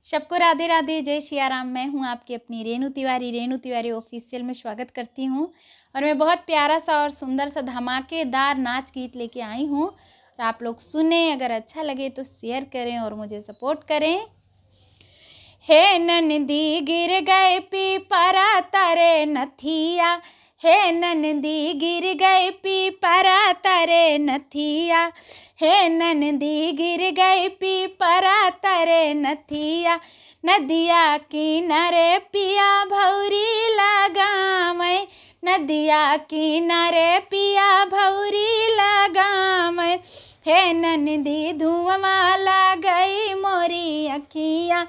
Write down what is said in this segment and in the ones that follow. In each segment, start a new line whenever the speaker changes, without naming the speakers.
सबको राधे राधे, जय सिया राम। मैं हूँ आपकी अपनी रेणु तिवारी ऑफिशियल में स्वागत करती हूँ। और मैं बहुत प्यारा सा और सुंदर सा धमाकेदार नाच गीत लेके आई हूँ और आप लोग सुने। अगर अच्छा लगे तो शेयर करें और मुझे सपोर्ट करें। हे नंदी गिर गए पीपरा तारे नथिया, हे नंदी गिर गए पीपरा तारे नथिया, हे नंदी गिर गए पीपरा तारे नथिया। नदिया किनारे पिया भौरी लगामै, नदिया किनारे पिया भौरी लगामै। हे नंदी धुआं लगाई मोरी अखिया,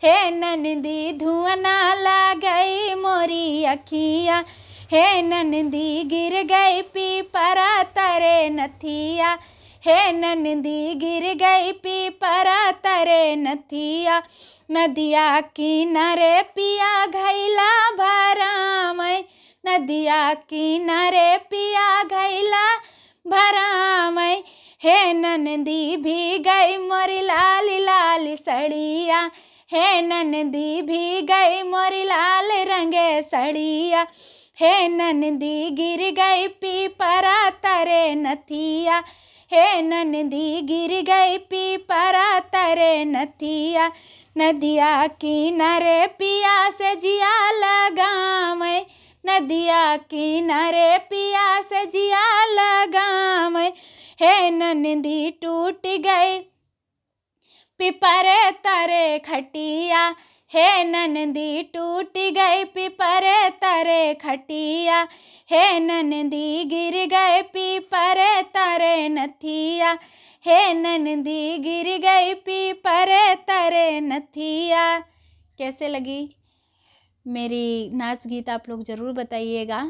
हे नंदी धुआं लगाई मोरी अखिया। हे नंदी गिर गई पीपरा तारे नथिया, हे नंदी गिर गई पीपरा तारे नथिया। नदिया किनारे पिया घैला भरामै, नदिया किनारे पिया घैला भरामै। हे नंदी भी गई मोरी लाली लाली सड़िया, हे नंदी भी गई मोरी लाल रंगे सड़िया। हे नंदी गिर गई पीपरा तारे नथिया, हे नंदी गिर गई पीपरा तारे नथिया। नदिया किनारे पिया से जिया लगामै, नदिया किनारे पिया से जिया लगामै। हे नंदी टूट गई पीपरे तारे खटिया, हे नंदी टूट गई पीपरे तारे खटिया। हे नंदी गिर गए पीपरे तारे नथिया, हे नंदी गिर गई पीपरे तारे नथिया। कैसे लगी मेरी नाच गीत आप लोग ज़रूर बताइएगा।